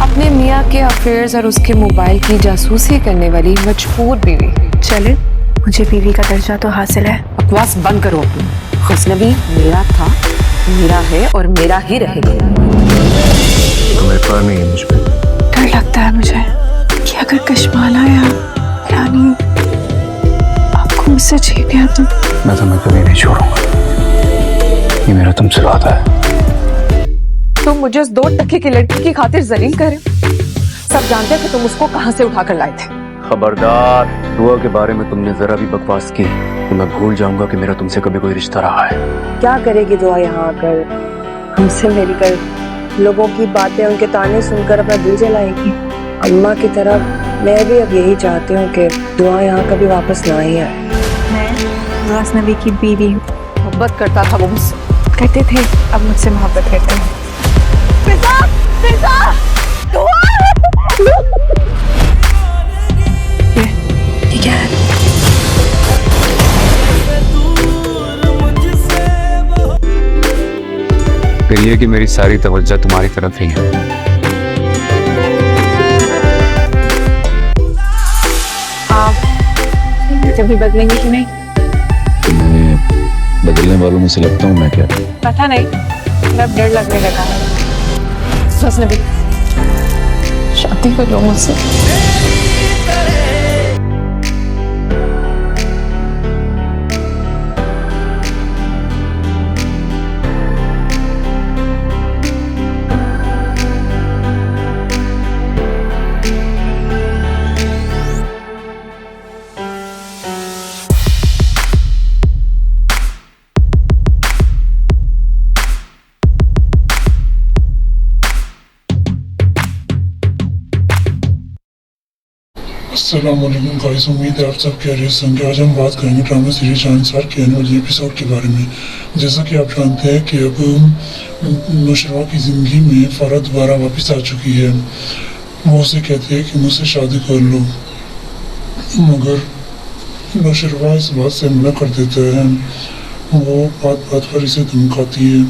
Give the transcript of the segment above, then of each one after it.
अपने मियाँ के अफेयर्स और उसके मोबाइल की जासूसी करने वाली मजबूर बीवी। चले, मुझे बीवी का दर्जा तो हासिल है। बकवास बंद करो अपनी। गजनबी मेरा था, मेरा है और मेरा ही रहेगा। तुम्हें पर नहीं है मुझ पे। डर लगता है मुझे कि अगर कश्माला या रानी आपको मुझसे छीन लिया तो मैं तुम्हें कभी नहीं छोड़ूंगा, ये मेरा तुमसे वादा है। तुम मुझे उस 2 टके की लड़की की खातिर जलील कर रहे हो। सब जानते हैं कि तुम उसको कहां से उठा कर लाए थे। खबरदार, दुआ के बारे में तुमने जरा भी बकवास की तो मैं भूल जाऊंगा कि मेरा तुमसे कभी कोई रिश्ता रहा है। क्या करेगी दुआ यहाँ आकर, हमसे मिलकर लोगों की बातें, उनके ताने सुनकर अपना दिल जलाएगी। अम्मा की तरह मैं भी अब यही चाहती हूँ कि दुआ यहाँ कभी वापस ना ही आए। मैं गजनबी की बीवी हूँ। मोहब्बत करता था वो मुझसे। करते थे, अब मुझसे मोहब्बत करते हैं। ये क्या है? फिर ये कि मेरी सारी तवज्जो तुम्हारी तरफ ही है। आप कभी बदलेंगे कि नहीं? मैं बदलने वालों में से लगता हूँ मैं क्या? पता नहीं, मैं अब डर लगने लगा है। गजनबी शादी कर लो मुझसे। अस्सलाम वालेकुम गाइस, उम्मीद है आप सब खैरियत से होंगे। आज हम बात करेंगे ड्रामा सीरीज जानसार के आने वाले एपिसोड के बारे में। जैसा कि आप जानते हैं कि अब नुशरवा की ज़िंदगी में फ़रा दोबारा वापस आ चुकी है। वो उसे कहती है कि मुझसे शादी कर लो, मगर नुशरवा इस बात से मना कर देता है। वो बात बात पर इसे धमकाती है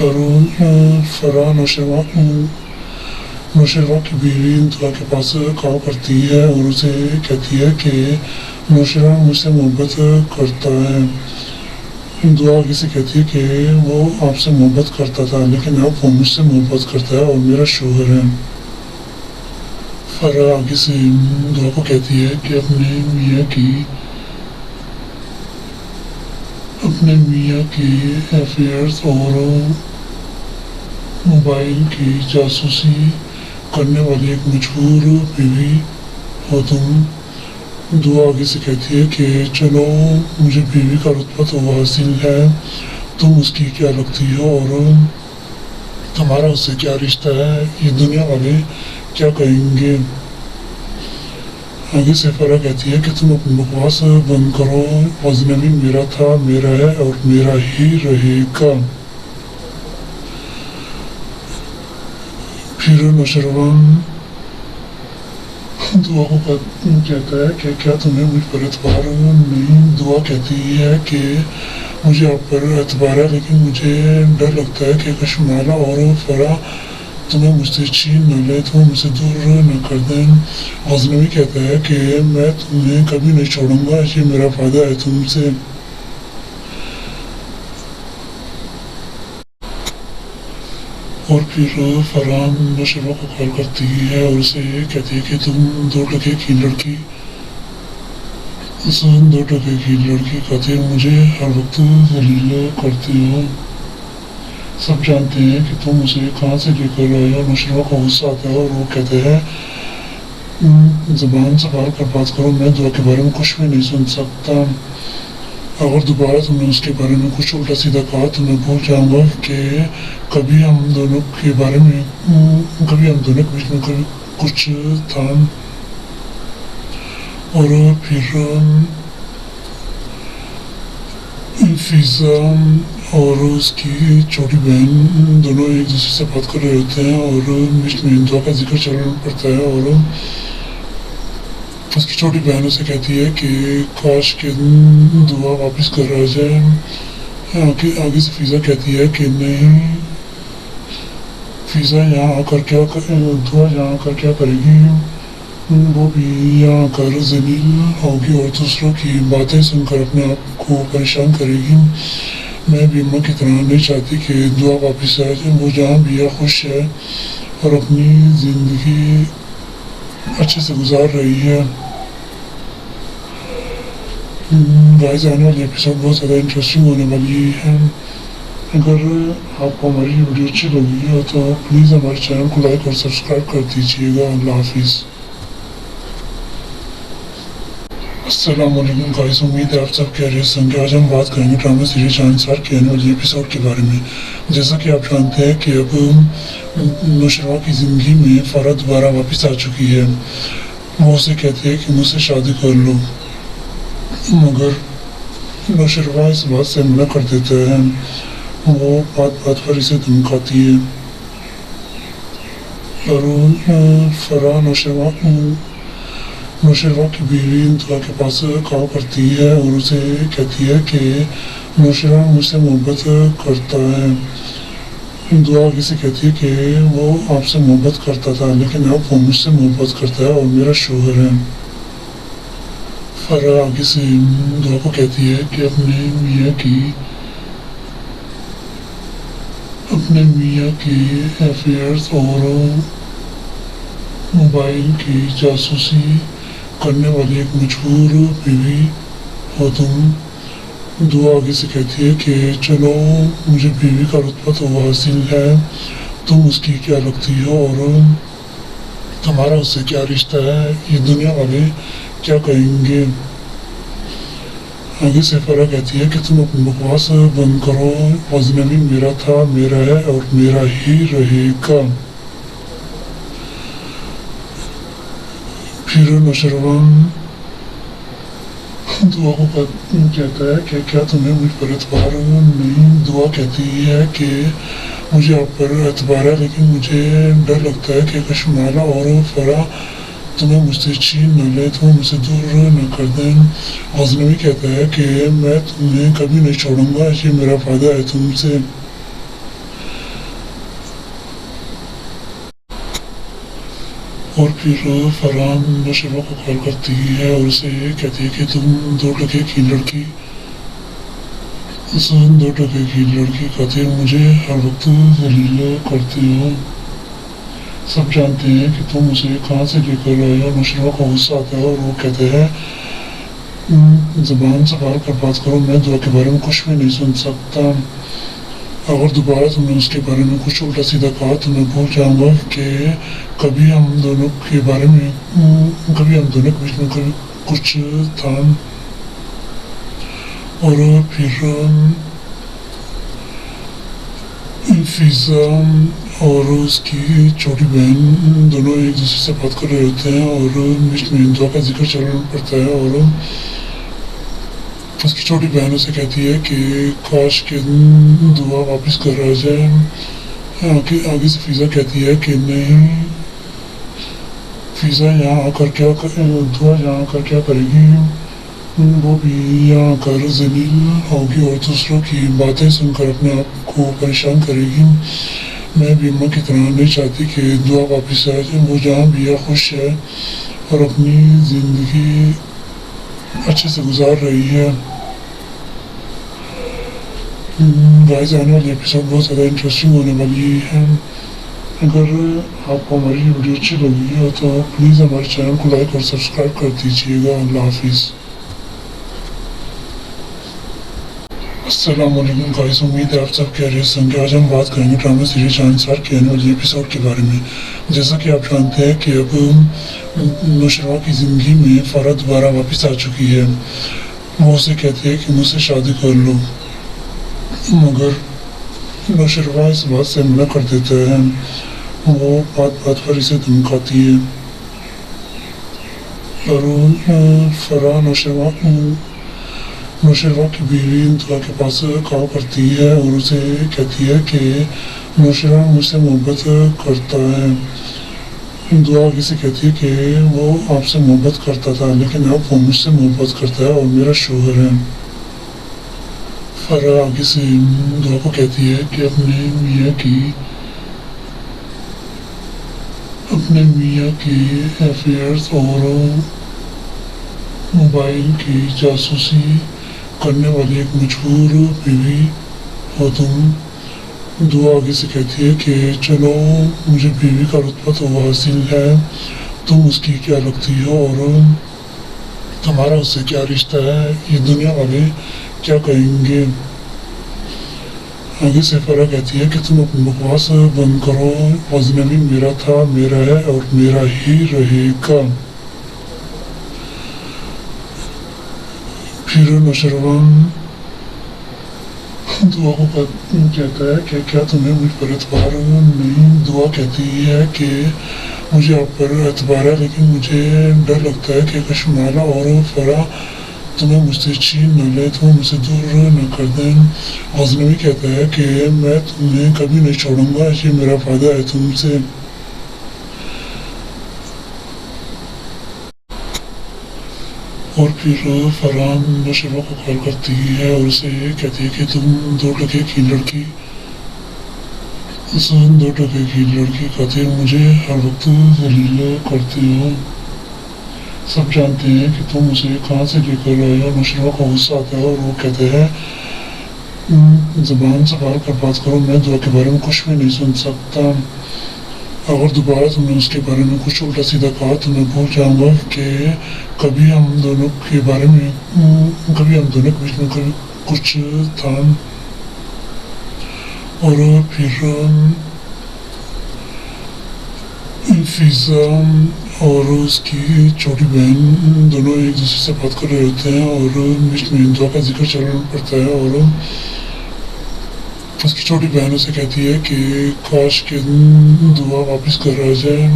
और फ़रा नुशरवा की बीवी दुआ के पास कॉल करती है और उसे कहती है कि नुशरवा मुझसे मोहब्बत करता है। दुआ आगे से कहती है कि वो आपसे मोहब्बत करता था, लेकिन अब वो मुझसे मोहब्बत करता है और मेरा शोहर है। फ़रा आगे से दुआ को कहती है कि अपने मियाँ की अफेयर्स और मोबाइल की जासूसी करने वाली एक मजबूर बीवी हो तुम। दुआ आगे से कहती है कि चलो, मुझे बीवी का रुतबा तो हासिल है, तुम उसकी क्या लगती हो और तुम्हारा उससे क्या रिश्ता है, ये दुनिया वाले क्या कहेंगे। आगे से फ़रा कहती है कि तुम अपनी बकवास बंद करो, गजनबी मेरा था, मेरा है और मेरा ही रहेगा। फिर नुशरवा दुआ को कहता है कि क्या तुम्हें मुझ पर एतबार नहीं। दुआ कहती है कि मुझे आप पर एतबार है, लेकिन मुझे डर लगता है कि कश्माला और फ़रा तुम्हें मुझसे छीन न ले, तुम्हें मुझसे दूर न कर दें। गजनबी कहता है कि मैं तुम्हें कभी नहीं छोड़ूंगा, ये मेरा वादा है तुमसे। और फिर फ़रा नुशरवा को कॉल करती है और उसे कहती है कि तुम 2 टके की लड़की खातिर मुझे हर वक्त जलील करती हो। सब जानते हैं कि तुम उसे कहाँ से लेकर आए हो। नुशरवा को गुस्सा आता है और वो कहते हैं ज़बान संभाल कर बात करो, मैं दुआ के बारे में कुछ भी नहीं सुन सकता। अगर दोबारा तुमने उसके बारे में कुछ उल्टा सीधा कहा तो मैं भूल जाऊंगा कि कभी हम दोनों के बीच में कभी कुछ था। और फिर फिज़ा और उसकी छोटी बहन दोनों एक दूसरे से बात कर रहे होते हैं और बीच में दुआ का जिक्र चलना पड़ता है और उसकी छोटी बहन उसे कहती है कि काश के दुआ वापस कर आ जाए। आगे से फिज़ा कहती है कि नहीं, फिजा यहाँ आकर दुआ यहाँ आकर क्या करेगी, वो भी यहाँ आकर जलील होगी और दूसरों की बातें सुनकर अपने आप को परेशान करेगी। मैं भी अम्मा की तरह नहीं चाहती कि दुआ वापस आ जाए। वो जहाँ भी है खुश है और अपनी ज़िंदगी अच्छे से गुजार रही है। गाइस, आने वाली एपिसोड बहुत ज़्यादा इंटरेस्टिंग होने वाली है। अगर आपको हमारी वीडियो अच्छी लगी हो तो प्लीज़ हमारे चैनल को लाइक और सब्सक्राइब कर दीजिएगा। अल्लाह हाफिज़। अस्सलाम वालेकुम गाइस, उम्मीद है आप सब खैरियत से होंगे। आज हम बात करेंगे ड्रामा सीरीज अंसार के आने वाली एपिसोड के बारे में। जैसा कि आप जानते हैं कि अब नुशरवा की ज़िंदगी में फ़रा दोबारा वापस आ चुकी है। वो उसे कहती है कि मुझसे शादी कर लो, मगर नुशरवा इस बात से मना कर देता है। वो बात बात पर इसे धमकाती है और फ़रा नुशरवा की बीवी दुआ के पास कॉल करती है और उसे कहती है कि नुशरवा मुझसे मोहब्बत करता है। दुआ आगे से कहती है कि वो आपसे मोहब्बत करता था, लेकिन अब वो मुझसे मोहब्बत करता है और मेरा शोहर है। फ़रा आगे से दुआ को कहती है कि अपने मियाँ की अफेयर्स और मोबाइल की जासूसी करने वाली एक मजबूर बीवी हो तुम। दुआ आगे से कहती है कि चलो, मुझे बीवी का रुतबा तो हासिल है, तुम उसकी क्या लगती हो और तुम्हारा उससे क्या रिश्ता है, ये दुनिया वाले क्या कहेंगे। आगे से फ़रा कहती है कि तुम अपनी बकवास बंद करो, अजनबी मेरा था, मेरा है और मेरा ही रहेगा। फिर नुशरवान दुआ को कहता है कि क्या तुम्हें मुझ पर एतबार नहीं। दुआ कहती है कि मुझे आप पर एतबार है, लेकिन मुझे डर लगता है कि कशमाला और फ़रा तुम्हें मुझसे छीन न ले, तुम्हें मुझसे दूर न कर दें। गज़नवी कहता है कि मैं तुम्हें कभी नहीं छोड़ूंगा, ये मेरा वादा है तुमसे। और फिर फ़रा नुशरवा को कॉल करती है और उसे कहती है कि तुम दो टके की लड़की खातिर मुझे हर वक्त जलील करती हो। सब जानते हैं कि तुम उसे कहाँ से लेकर आए हो। नुशरवा को गुस्सा आता है और वो कहते हैं ज़बान संभाल कर बात करो, मैं दुआ के बारे में कुछ भी नहीं सुन सकता। अगर दोबारा तुमने उसके बारे में कुछ उल्टा सीधा कहा तो मैं भूल जाऊंगा कि कभी हम दोनों के बीच में कभी कुछ था। और फिर फिजा और उसकी छोटी बहन दोनों एक दूसरे से बात कर रहे होते हैं और बीच में दुआ का जिक्र चलना पड़ता है। और उसकी छोटी बहन उसे कहती है कि काश के दुआ वापस कर आ जाए। आगे से फिजा कहती है कि नहीं, फिजा यहाँ आकर दुआ यहाँ आकर क्या करेगी, वो भी यहाँ आकर जलील होगी और दूसरों की बातें सुनकर अपने आप को परेशान करेगी। मैं भी अम्मा की तरह नहीं चाहती कि दुआ वापस आ जाए। वो जहाँ भी है खुश है और अपनी ज़िंदगी अच्छे से गुजार रही है। गाइस, आने वाली एपिसोड बहुत ज़्यादा इंटरेस्टिंग होने वाली है। अगर आपको हमारी वीडियो अच्छी लगी हो तो प्लीज़ हमारे चैनल को लाइक और सब्सक्राइब कर दीजिएगा। अल्लाह हाफिज़। अस्सलाम वालेकुम गाइस, उम्मीद है आप सब खैरियत से होंगे। आज हम बात करेंगे ड्रामा सीरीज अंसार के आने वाली एपिसोड के बारे में। जैसा कि आप जानते हैं कि अब नुशरवा की ज़िंदगी में फ़रा दोबारा वापस आ चुकी है। वो उसे कहती है कि मुझसे शादी कर लो, मगर नुशरवा इस बात से मना कर देता है। वो बात बात पर इसे धमकाती है और फ़रा नुशरवा की बीवी दुआ के पास कॉल करती है और उसे कहती है कि नुशरवा मुझसे मोहब्बत करता है। दुआ आगे से कहती है कि वो आपसे मोहब्बत करता था, लेकिन अब वो मुझसे मोहब्बत करता है और मेरा शोहर है। फ़रा आगे से दुआ को कहती है कि अपने मियाँ की अपने मियाँ के अफेयर्स और मोबाइल की जासूसी करने वाली एक मजबूर बीवी हो तुम। दुआ आगे से कहती है कि चलो मुझे बीवी का रुतबा तो हासिल है, तुम उसकी क्या लगती हो और तुम्हारा उससे क्या रिश्ता है, ये दुनिया वाले क्या कहेंगे। आगे से फरा कहती है कि तुम अपनी बकवास बंद करो, अजनबी मेरा था, मेरा है और मेरा ही रहेगा। फिर नौशरवान दुआ को कहता है कि क्या तुम्हें मुझ पर एतबार नहीं। दुआ कहती है कि मुझे आप पर एतबार है, लेकिन मुझे डर लगता है कि कशमाला और फरा तुम्हें मुझसे छीन न ले, तुम्हें मुझसे दूर न कर दें। गज़नवी कहता है कि मैं तुम्हें कभी नहीं छोड़ूंगा, ये मेरा वादा है तुमसे। और फिर फरहान नौशरवा को कॉल करती है और उसे कहती है कि तुम 2 टके की लड़की खातिर मुझे हर वक्त जलील करती हो। सब जानते हैं कि तुम उसे कहाँ से लेकर आए हो। नौशरवा को गुस्सा आता है और वो कहते हैं ज़बान संभाल कर बात करो, मैं दुआ के बारे में कुछ भी नहीं सुन सकता। अगर दोबारा तुमने उसके बारे में कुछ उल्टा सीधा कहा तो मैं भूल जाऊंगा कि कभी हम दोनों के बीच में कभी कुछ था। और फिर फिजा और उसकी छोटी बहन दोनों एक दूसरे से बात कर रहे होते हैं और बीच में दुआ का जिक्र चलना पड़ता है। और उसकी छोटी बहन उसे कहती है कि काश के दुआ वापस कर आ जाए।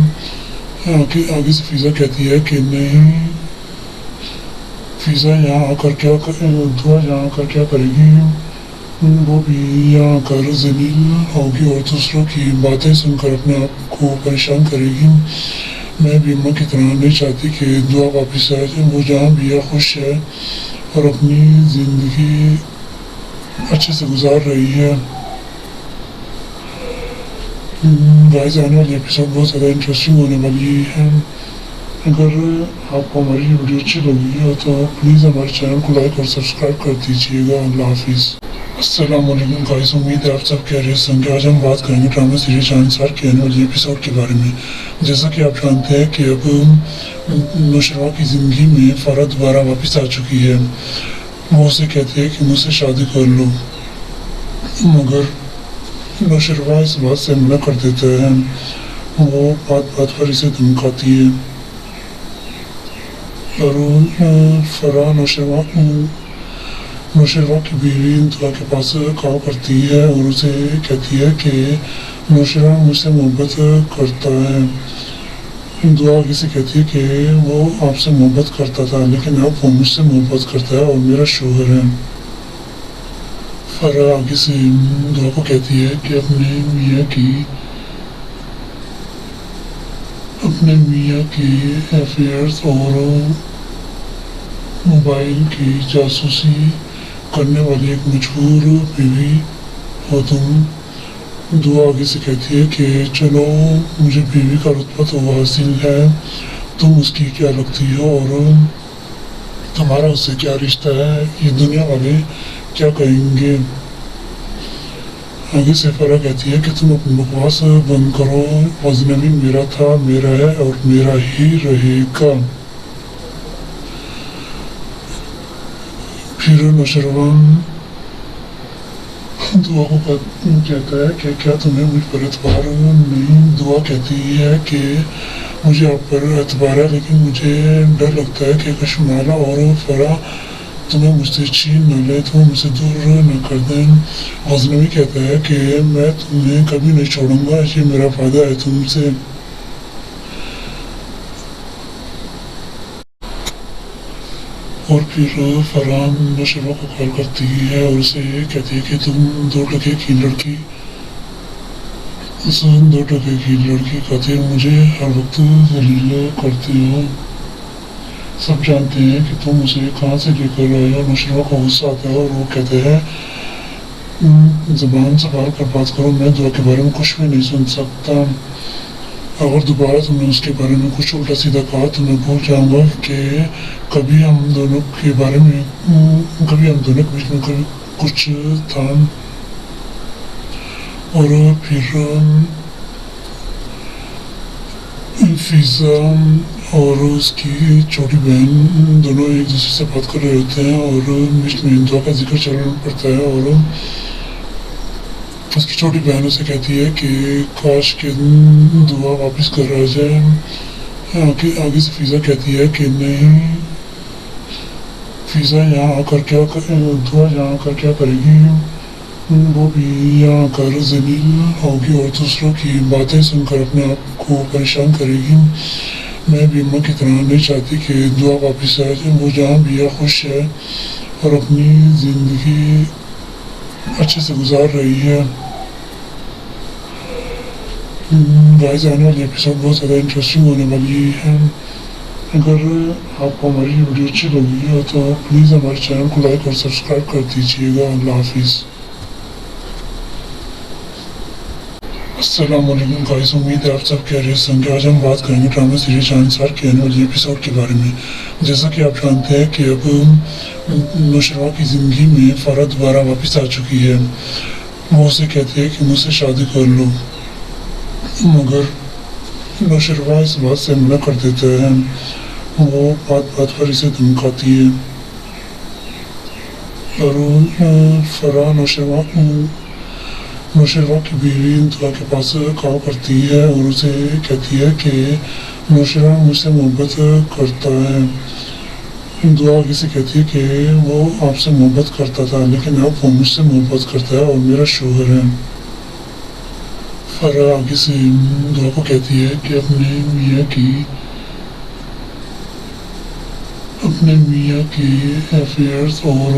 आगे से फिजा कहती है कि नहीं, फिजा यहाँ आकर दुआ यहाँ आकर क्या करेगी, वो भी यहाँ आकर जलील होगी और दूसरों की बातें सुनकर अपने आप को परेशान करेगी। मैं भी अम्मा की तरह नहीं चाहती कि दुआ वापस आ जाए, वो जहाँ भी है खुश है और अपनी ज़िंदगी अच्छे से गुजार रही है। गाइस, आने वाली एपिसोड बहुत ज़्यादा इंटरेस्टिंग होने वाली है। अगर आपको हमारी वीडियो अच्छी लगी हो तो प्लीज़ हमारे चैनल को लाइक और सब्सक्राइब कर दीजिएगा। अल्लाह हाफिज़। अस्सलाम वालेकुम गाइस, उम्मीद है आप सब खैरियत से होंगे। आज हम बात करेंगे ड्रामा सीरीज शानसार के आने वाले एपिसोड के बारे में। जैसा कि आप जानते हैं कि अब नौशरवा की ज़िंदगी में फरा दोबारा वापस आ चुकी है। वो उसे कहती है कि मुझसे शादी कर लो, मगर नौशरवा इस बात से मना कर देता है। वो बात बात पर इसे धमकाती है और फरा नौशरवा की बीवी दुआ के पास कॉल करती है और उसे कहती है कि नौशरवा मुझसे मोहब्बत करता है। दुआ आगे से कहती है कि वो आपसे मोहब्बत करता था, लेकिन अब वो मुझसे मोहब्बत करता है और मेरा शोहर है। फरा आगे से दुआ को कहती है कि अपने मियाँ के अफेयर्स और मोबाइल की जासूसी करने वाली एक मजबूर बीवी हो तुम। दुआ आगे से कहती है कि चलो मुझे बीवी का रुतबा तो हासिल है, तुम उसकी क्या लगती हो और तुम्हारा उससे क्या रिश्ता है, ये दुनिया वाले क्या कहेंगे। आगे से फरा कहती है कि तुम अपनी बकवास बंद करो, अजनबी मेरा था, मेरा है और मेरा ही रहेगा। फिर नौशरवान दुआ को कहता है कि क्या तुम्हें मुझ पर एतबार नहीं। दुआ कहती है कि मुझे आप पर एतबार है, लेकिन मुझे डर लगता है कि कशमाला और फरा तुम्हें मुझसे छीन न ले, तुम्हें मुझसे दूर न कर दें। गज़नवी कहता है कि मैं तुम्हें कभी नहीं छोड़ूंगा, ये मेरा वादा है तुमसे। और फिर फरहान नौशरवा को कॉल करती है और उसे कहती है कि तुम 2 टके की लड़की खातिर मुझे हर वक्त जलील करती हो। सब जानते हैं कि तुम उसे कहाँ से लेकर आए हो। नौशरवा को गुस्सा आता है और वो कहते हैं ज़बान संभाल कर बात करो, मैं दुआ के बारे में कुछ भी नहीं सुन सकता। अगर दोबारा तुमने उसके बारे में कुछ उल्टा सीधा कहा तो मैं भूल जाऊंगा कि कभी हम दोनों के बारे में कभी हम दोनों के बीच में कभी कुछ था। और फिर फिजा और उसकी छोटी बहन दोनों एक दूसरे से बात कर रहे होते हैं और बीच में दुआ का जिक्र चलना पड़ता है। और उसकी छोटी बहन उसे कहती है कि काश के दुआ वापस कर आ जाए। आगे से फिजा कहती है कि नहीं, फिजा यहाँ आकर दुआ यहाँ आकर क्या करेगी, वो भी यहाँ आकर जलील होगी और दूसरों की बातें सुनकर अपने आप को परेशान करेगी। मैं भी अम्मा की तरह नहीं चाहती कि दुआ वापस आ जाए। वो जहाँ भी है खुश है और अपनी ज़िंदगी अच्छे से गुजार रही है। गाइस, आने वाली एपिसोड बहुत ज़्यादा इंटरेस्टिंग होने वाली है। अगर आपको हमारी वीडियो अच्छी लगी हो तो प्लीज़ हमारे चैनल को लाइक और सब्सक्राइब कर दीजिएगा। अल्लाह हाफिज़। अस्सलाम वालेकुम गाइस, उम्मीद है आप सब खैरियत से होंगे। आज हम बात करेंगे ड्रामा सीरीज शहंशाह के आने वाले एपिसोड के बारे में। जैसा कि आप जानते हैं कि अब नुशरवा की ज़िंदगी में फ़रा दोबारा वापस आ चुकी है। वो उसे कहती है कि मुझसे शादी कर लो, मगर नुशरवा इस बात से मना कर देता है। वो बात बात पर इसे धमकाती है और फ़रा नौशरवा की बीवी दुआ के पास कॉल करती है और उसे कहती है कि नौशरवा मुझसे मोहब्बत करता है। दुआ आगे से कहती है कि वो आपसे मोहब्बत करता था लेकिन अब वो मुझसे मोहब्बत करता है और मेरा शोहर है। फ़रा आगे से दुआ को कहती है कि अपने मियाँ की अफेयर्स और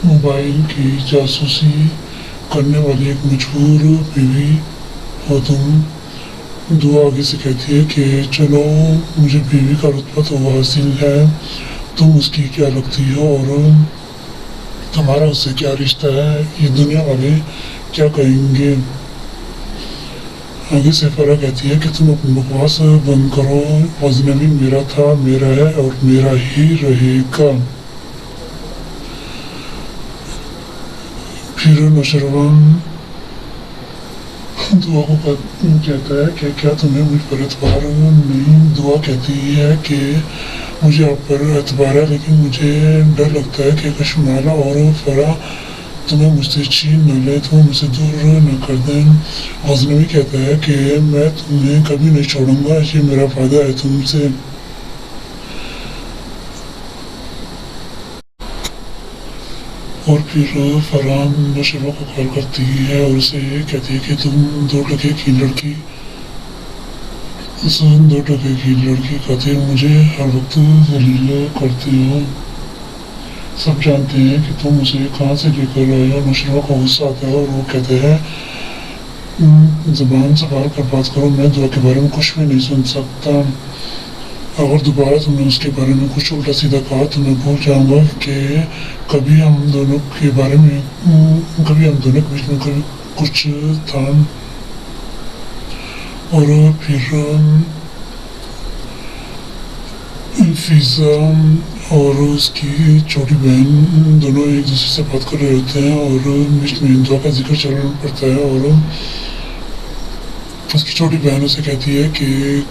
मोबाइल की जासूसी करने वाली एक मजबूर बीवी हो तुम। दुआ आगे से कहती है कि चलो, मुझे बीवी का रुतबा तो हासिल है, तुम उसकी क्या लगती हो और तुम्हारा उससे क्या रिश्ता है, ये दुनिया वाले क्या कहेंगे। आगे से फ़रा कहती है कि तुम अपनी बकवास बंद करो, अजनबी मेरा था, मेरा है और मेरा ही रहेगा। फिर नौशरवान दुआ को कहता है कि क्या तुम्हें मुझ पर एतबार नहीं। दुआ कहती है कि मुझे आप पर एतबार है लेकिन मुझे डर लगता है कि कश्माला और फ़रा तुम्हें मुझसे छीन न ले, तुम्हें मुझसे दूर न कर दें। गज़नवी कहता है कि मैं तुम्हें कभी नहीं छोड़ूंगा, ये मेरा वादा है तुमसे। और फिर फ़रा नौशरवा को कॉल करती है और उसे कहती है कि तुम 2 टके की लड़की खातिर मुझे हर वक्त जलील करते हो। सब जानते हैं कि तुम उसे कहाँ से लेकर आए हो। नौशरवा को गुस्सा आता है और वो कहते हैं ज़बान संभाल कर बात करो, मैं दुआ के बारे में कुछ भी नहीं सुन सकता। अगर दोबारा तुमने उसके बारे में कुछ उल्टा सीधा कहा तो मैं भूल जाऊंगा कि कभी हम दोनों के बीच में कभी कुछ था। और फिर फिजा और उसकी छोटी बहन दोनों एक दूसरे से बात कर रहे होते हैं और बीच में दुआ का जिक्र चलना पड़ता है। और उसकी छोटी बहन उसे कहती है कि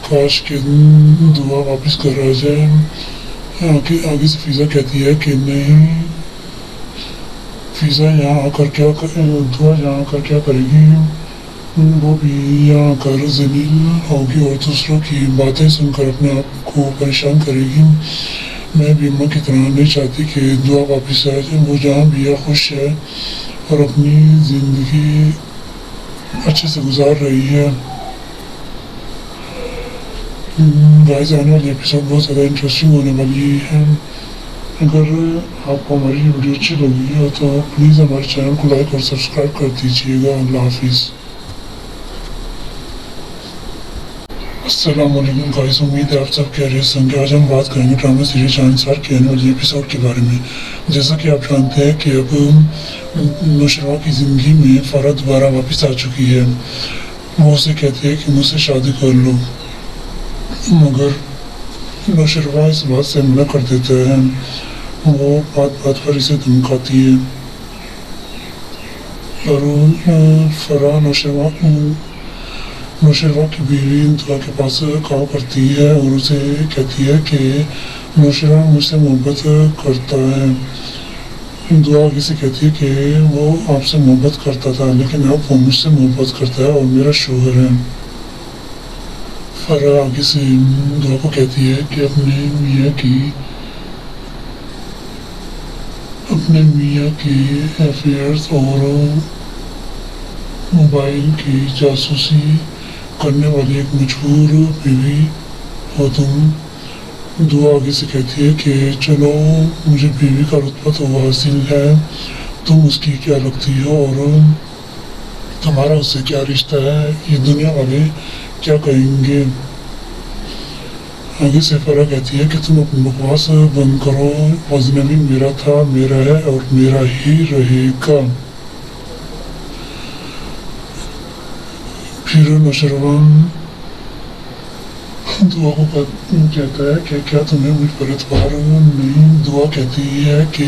काश के दुआ वापस कर आ जाए। आगे से फिजा कहती है कि नहीं, फिजा यहाँ आकर दुआ यहाँ आकर क्या करेगी, वो भी यहाँ आकर जलील होगी और दूसरों की बातें सुनकर अपने आप को परेशान करेगी। मैं भी अम्मा की तरह नहीं चाहती कि दुआ वापस आ जाए। वो जहाँ भी है खुश है और अपनी ज़िंदगी अच्छे से गुजार रही है। गाइस, आने वाली एपिसोड बहुत ज़्यादा इंटरेस्टिंग होने वाली है। अगर आपको हमारी वीडियो अच्छी लगी हो तो प्लीज़ हमारे चैनल को लाइक और सब्सक्राइब कर दीजिएगा। अल्लाह हाफिज़। अस्सलाम वालेकुम गाइस, उम्मीद है आप सब खैरियत से होंगे। आज हम बात करेंगे ड्रामा सीरीज शहंशाह के आने वाले एपिसोड के बारे में। जैसा कि आप जानते हैं कि अब नुशरवा की ज़िंदगी में फ़रा दोबारा वापस आ चुकी है। वो उसे कहती है कि मुझसे शादी कर लो, मगर नौशरवा इस बात से मना कर देता है। वो बात बात पर इसे धमकाती है और फराह नौशरवा की बीवी दुआ के पास कॉल करती है और उसे कहती है कि नौशरवा मुझसे मोहब्बत करता है। दुआ आगे से कहती है कि वो आपसे मोहब्बत करता था, लेकिन अब वो मुझसे मोहब्बत करता है और मेरा शोहर है। फराह आगे से दुआ को कहती है कि अपने मियाँ की अफेयर्स और मोबाइल की जासूसी करने वाली एक मशहूर बीवी हो तुम। दुआ आगे से कहती है कि चलो, मुझे बीवी का रुतबा तो हासिल है, तुम उसकी क्या लगती हो और तुम्हारा उससे क्या रिश्ता है, ये दुनिया वाले क्या कहेंगे। आगे से फरा कहती है कि तुम अपनी बकवास बंद करो, अजनबी मेरा था, मेरा है और मेरा ही रहेगा। फिर नौशरवान दुआ को कहता है कि क्या तुम्हें मुझ पर एतबार नहीं। दुआ कहती है कि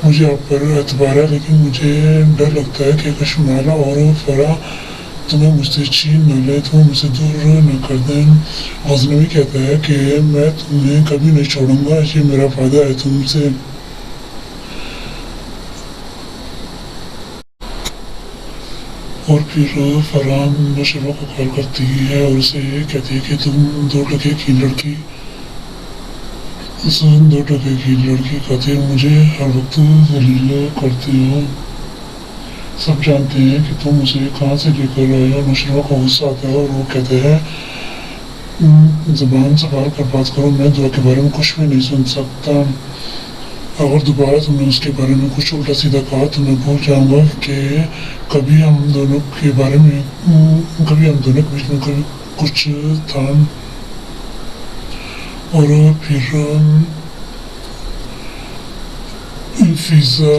मुझे आप पर एतबार है, लेकिन मुझे डर लगता है कि कशमाला और फरा तुम्हें मुझसे छीन न ले, तुम्हें मुझसे दूर न कर दें। गज़नवी कहता है कि मैं तुम्हें कभी नहीं छोड़ूंगा, ये मेरा वादा है तुमसे। और फिर फरहान नौशरवा को कॉल करती है और उसे कहती है कि तुम 2 टके की लड़की खातिर मुझे हर वक्त जलील करते हो। सब जानते हैं कि तुम उसे कहाँ से लेकर आए हो। नौशरवा को गुस्सा आता है और वो कहते हैं ज़बान संभाल कर बात करो, मैं दुआ के बारे में कुछ भी नहीं सुन सकता। अगर दोबारा तुमने उसके बारे में कुछ उल्टा सीधा कहा तो मैं भूल जाऊंगा कि कभी हम दोनों के बीच में कभी कुछ था। और फिर फिजा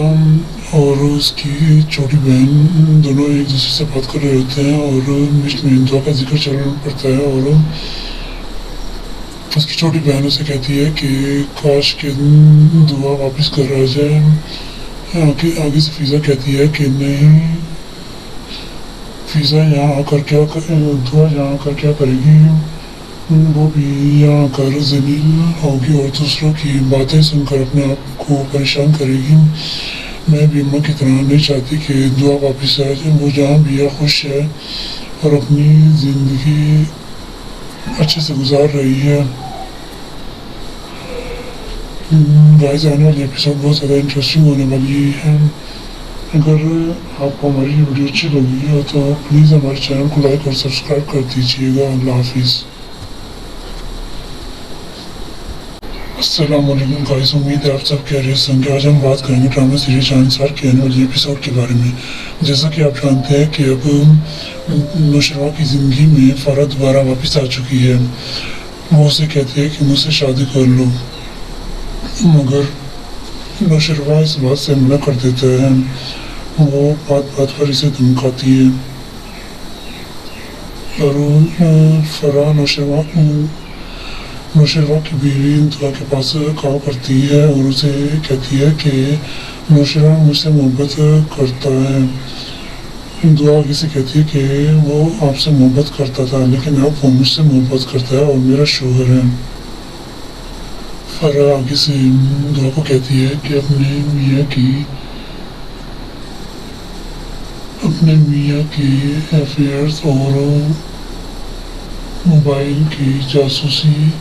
और उसकी छोटी बहन दोनों एक दूसरे से बात कर रहे होते हैं और बीच में दुआ का जिक्र चलना पड़ता है। और उसकी छोटी बहन उसे कहती है कि काश के दुआ वापस कर आ जाए। आगे से फिजा कहती है कि नहीं, फिजा यहाँ आकर दुआ यहाँ आकर क्या करेगी, वो भी यहाँ आकर जलील होगी और दूसरों की बातें सुनकर अपने आप को परेशान करेगी। मैं भी अम्मा की तरह नहीं चाहती कि दुआ वापस आ जाए। वो जहाँ भी है खुश है और अपनी ज़िंदगी अच्छे से गुजार रही है। गाइस, आने वाली एपिसोड बहुत ज़्यादा इंटरेस्टिंग होने वाली है। अगर आपको हमारी वीडियो अच्छी लगी हो तो प्लीज़ हमारे चैनल को लाइक और सब्सक्राइब कर दीजिएगा। अल्लाह हाफिज़। अस्सलाम वालेकुम गाइस, उम्मीद है आप सब खैरियत से होंगे। आज हम बात करेंगे ड्रामा सीरीज शानसार के आने वाले एपिसोड के बारे में। जैसा कि आप जानते हैं कि अब नौशरवा की ज़िंदगी में फरा दोबारा वापस आ चुकी है। वो उसे कहती है कि मुझसे शादी कर लो, मगर नौशरवा इस बात से मना कर देता है। वो बात बात पर इसे धमकाती है और फरा नौशरवा की बीवी दुआ के पास कॉल करती है और उसे कहती है कि नौशरवा मुझसे मोहब्बत करता है। दुआ आगे से कहती है कि वो आपसे मोहब्बत करता था, लेकिन अब वो मुझसे मोहब्बत करता है और मेरा शोहर है। फरा आगे से दुआ को कहती है कि अपने मियाँ की अफेयर्स और मोबाइल की जासूसी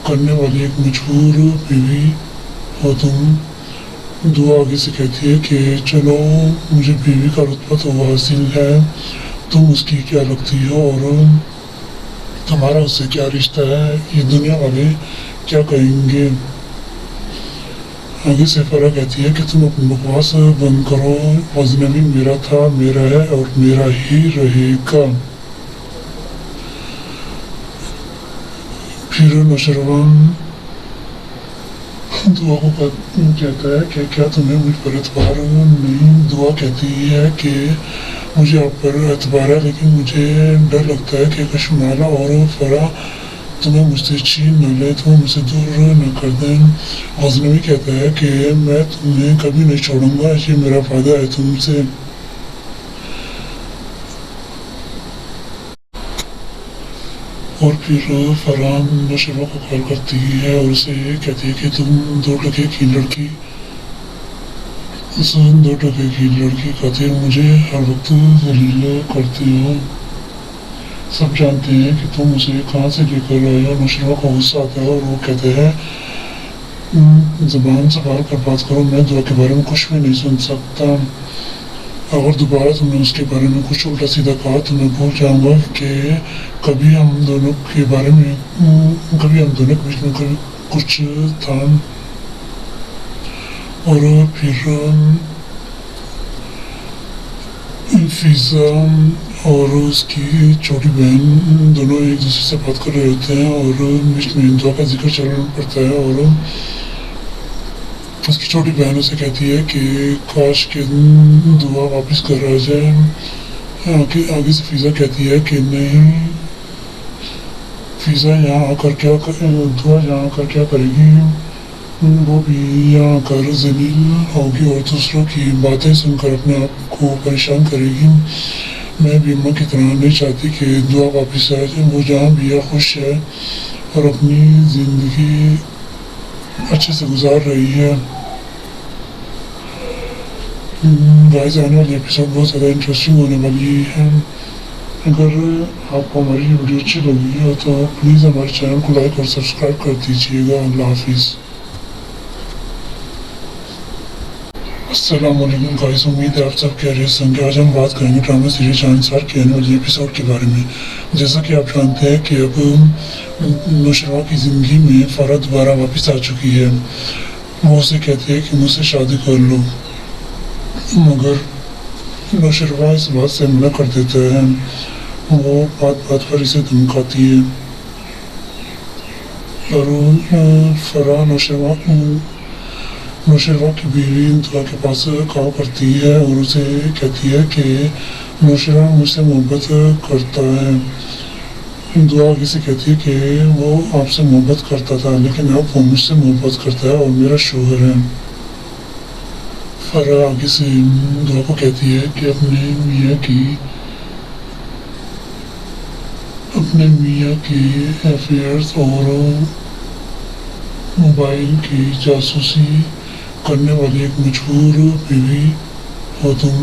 करने वाली एक मशहूर बीवी हो तुम। दुआ आगे से कहती है कि चलो, मुझे बीवी का रुतबा तो हासिल है, तुम उसकी क्या लगती हो और तुम्हारा उससे क्या रिश्ता है, ये दुनिया वाले क्या कहेंगे। आगे से फरा कहती है कि तुम अपनी बकवास बंद करो, अजनबी मेरा था, मेरा है और मेरा ही रहेगा। फिर नौशरवान दुआ को कहता है कि क्या तुम्हें मुझ पर एतबार नहीं। दुआ कहती है कि मुझे आप पर एतबार है, लेकिन मुझे डर लगता है कि कशमाला और फरा तुम्हें मुझसे छीन न ले, तुम्हें मुझसे दूर न कर दें। गज़नवी कहता है कि मैं तुम्हें कभी नहीं छोड़ूंगा, ये मेरा वादा है तुमसे। और फिर फरहान नौशरवा को कॉल करती है और उसे कहती है कि तुम 2 टके की लड़की खातिर मुझे हर वक्त जलील करते हो। सब जानते हैं कि तुम उसे कहाँ से लेकर आए हो। नौशरवा को गुस्सा आता है और वो कहते हैं ज़बान संभाल कर बात करो, मैं दुआ के बारे में कुछ भी नहीं सुन सकता। अगर दोबारा तुमने उसके बारे में कुछ उल्टा सीधा कहा तो मैं भूल जाऊंगा कि कभी हम दोनों के बीच में कभी कुछ था। और फिर फिजा और उसकी छोटी बहन दोनों एक दूसरे से बात कर रहे होते हैं और बीच में दुआ का जिक्र चलना पड़ता है। और उसकी छोटी बहन उसे कहती है कि काश के दुआ वापस कर आ जाए। आगे से फिजा कहती है कि नहीं, फिजा यहाँ आकर दुआ यहाँ आकर क्या करेगी, वो भी यहाँ आकर जलील होगी और दूसरों की बातें सुनकर अपने आप को परेशान करेगी। मैं भी अम्मा की तरह नहीं चाहती कि दुआ वापस आ जाए। वो जहाँ भी है खुश है और अपनी ज़िंदगी अच्छे से गुजार रही है। गाइस, आने वाली एपिसोड बहुत ज़्यादा इंटरेस्टिंग होने वाली है। अगर आपको हमारी वीडियो अच्छी लगी है तो प्लीज़ हमारे चैनल को लाइक और सब्सक्राइब कर दीजिएगा। अल्लाह हाफिज़। अस्सलाम वालेकुम गाइस, उम्मीद है आप सब खैरियत से होंगे। आज हम बात करेंगे ड्रामा सीरीज शहंशाह के आने वाले एपिसोड के बारे में। जैसा कि आप जानते हैं कि अब नौशरवा की ज़िंदगी में फरा दोबारा वापस आ चुकी है। वो उसे कहती है कि मुझसे शादी कर लो, मगर नौशरवा इस बात से मना कर देता है। वो बात पर इसे धमकाती है और फरा नौशरवा की बीवी दुआ के पास कॉल करती है और उसे कहती है कि नौशरवा मुझसे मोहब्बत करता है। दुआ आगे से कहती है कि वो आपसे मोहब्बत करता था, लेकिन अब वो मुझसे मोहब्बत करता है और मेरा शोहर है। फरा आगे से दुआ को कहती है कि अपने मियाँ की अफेयर्स और मोबाइल की जासूसी करने वाली एक मजबूर बीवी हो तुम।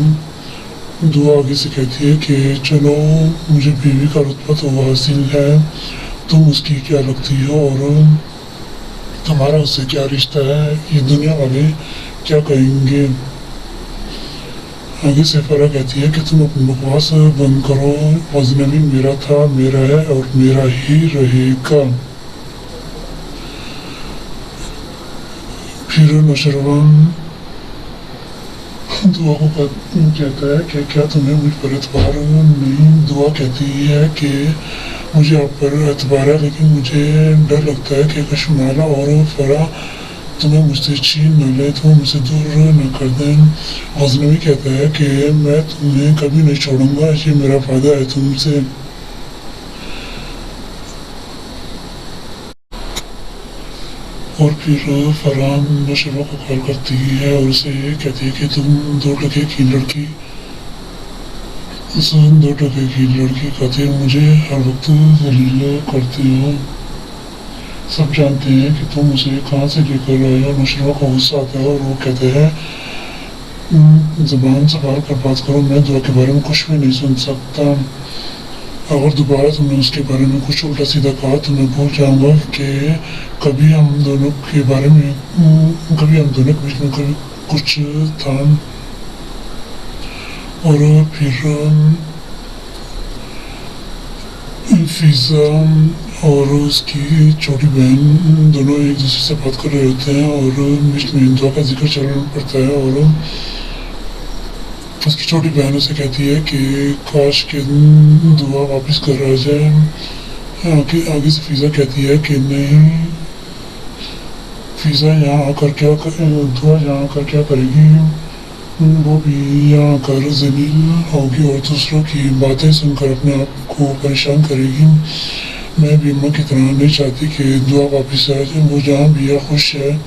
दुआ आगे से कहती है कि चलो, मुझे बीवी का रुतबा तो हासिल है, तुम उसकी क्या लगती हो और तुम्हारा उससे क्या रिश्ता है, ये दुनिया वाले क्या कहेंगे। आगे से फरा कहती है कि तुम अपनी बकवास बंद करो, गज़नवी मेरा था, मेरा है और मेरा ही रहेगा। फिर नौशरवा दुआ को कहता है कि क्या तुम्हें मुझ पर एतबार नहीं। दुआ कहती है कि मुझे आप पर एतबार है, लेकिन मुझे डर लगता है कि कशमाला और फरा तुम्हें मुझसे छीन न ले, तुम्हें मुझसे दूर न कर दें। गज़नवी कहता है कि मैं तुम्हें कभी नहीं छोड़ूंगा, ये मेरा वादा है तुमसे। और फिर फरहान नौशरवा को कॉल करती है और उसे कहती है कि तुम 2 टके की लड़की खातिर मुझे हर वक्त जलील करते हो। सब जानते हैं कि तुम उसे कहाँ से लेकर आए हो। नौशरवा को गुस्सा आता है और वो कहते हैं ज़बान संभाल कर बात करो, मैं दुआ के बारे में कुछ भी नहीं सुन सकता। अगर दोबारा तुमने उसके बारे में कुछ उल्टा सीधा कहा तो मैं भूल जाऊंगा कि कभी हम दोनों के बीच में कभी कुछ था। और फिर फिजा और उसकी छोटी बहन दोनों एक दूसरे से बात कर रहे होते हैं और बीच में दुआ का जिक्र चलना पड़ता है। और उसकी छोटी बहन उसे कहती है कि काश के दुआ वापस कर आ जाए। आगे से फिजा कहती है कि नहीं, फिजा यहाँ आकर दुआ यहाँ आकर क्या करेगी, वो भी यहाँ कर जलील होगी और दूसरों की बातें सुनकर अपने आप को परेशान करेगी। मैं भी अम्मा की तरह नहीं चाहती कि दुआ वापस आ जाए। वो जहाँ भी है खुश है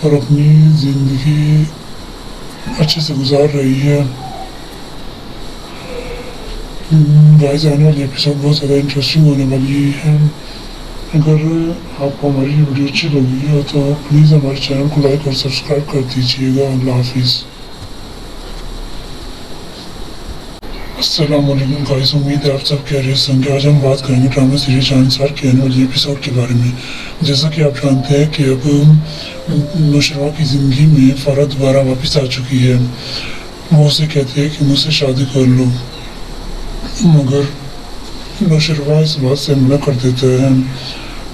और अपनी ज़िंदगी अच्छे से गुजार रही है। गाइस, आने वाली एपिसोड बहुत ज़्यादा इंटरेस्टिंग होने वाली है। अगर आपको हमारी वीडियो अच्छी लगी हो तो प्लीज़ हमारे चैनल को लाइक और सब्सक्राइब कर दीजिएगा। अल्लाह हाफिज़। अस्सलाम वालेकुम गाइस, उम्मीद है आप सब खैरियत से होंगे। आज हम बात करेंगे ड्रामा सीरीज शहंशाह के आने वाले एपिसोड के बारे में। जैसा कि आप जानते हैं कि अब नुशरवा की ज़िंदगी में फ़रा दोबारा वापस आ चुकी है। वो उसे कहती है कि मुझसे शादी कर लो, मगर नुशरवा इस बात से मना कर देता है।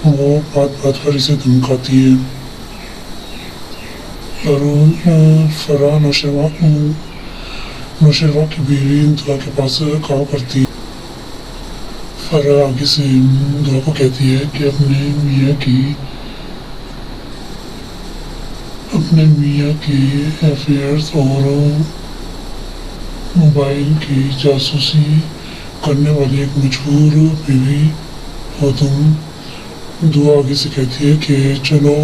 वो बात बात पर इसे धमकाती है और फ़रा नुशरवा की बीवी दुआ के पास कहा करती है। फ़रा आगे से दुआ को कहती है कि अपने मियाँ के अफेयर्स और मोबाइल की जासूसी करने वाली एक मजबूर बीवी हो तुम। दुआ आगे से कहती है कि चलो,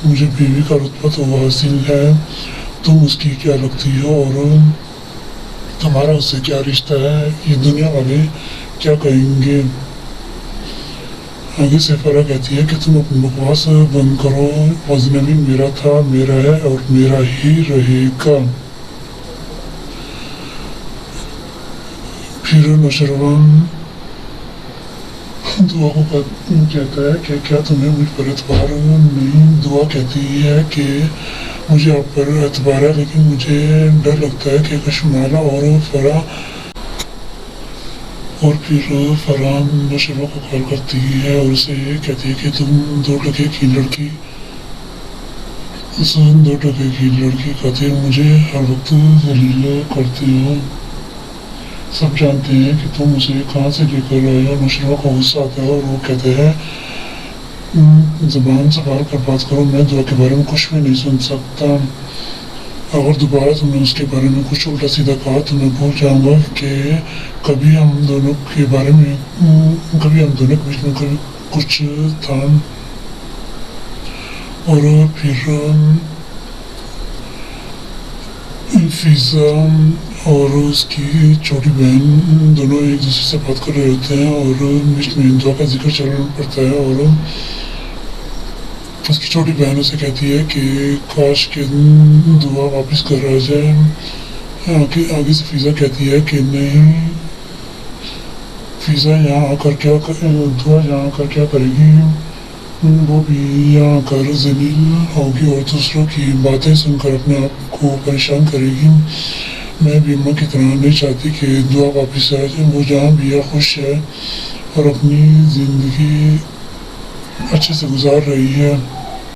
मुझे बीवी का रुतबा तो हासिल है, तुम उसकी क्या लगती हो और तुम्हारा उससे क्या रिश्ता है, ये दुनिया वाले क्या कहेंगे। आगे से फ़रा कहती है कि तुम अपनी बकवास बंद करो, अजनबी मेरा था, मेरा है और मेरा ही रहेगा। फिर नुशरवान दुआ को कहता है कि क्या तुम्हें मुझ पर एतबार नहीं। दुआ कहती है कि मुझे आप पर एतबार है, लेकिन मुझे डर लगता है कि कशमाला और फ़रा। और फिर फ़रा नुशरवा को कॉल करती है और उसे कहती है कि तुम दो टके की लड़की खातिर मुझे हर वक्त जलील करती हो। सब जानते हैं कि तुम उसे कहाँ से लेकर आए हो। नुशरवा को गुस्सा आता है और वो कहते हैं ज़बान संभाल कर बात करो, मैं दुआ के बारे में कुछ भी नहीं सुन सकता। अगर दोबारा तुमने उसके बारे में कुछ उल्टा सीधा कहा तो मैं भूल जाऊंगा कि कभी हम दोनों के बीच में कभी कुछ था। और फिर फिज़ा और उसकी छोटी बहन दोनों एक दूसरे से बात कर रहे होते हैं और बीच में दुआ का जिक्र चलना पड़ता है। और उसकी छोटी बहन उसे कहती है कि काश के दुआ वापस कर आ जाए। आगे से फिज़ा कहती है कि नहीं, फिज़ा यहाँ आकर दुआ यहाँ आकर क्या करेगी। वो भी यहाँ आकर जलील होगी और दूसरों की बातें सुनकर अपने आप को परेशान करेगी। मैं भी अम्मा की तरह नहीं चाहती कि दुआ वापस आ जाए। वो जहाँ भी है खुश है और अपनी ज़िंदगी अच्छे से गुजार रही है।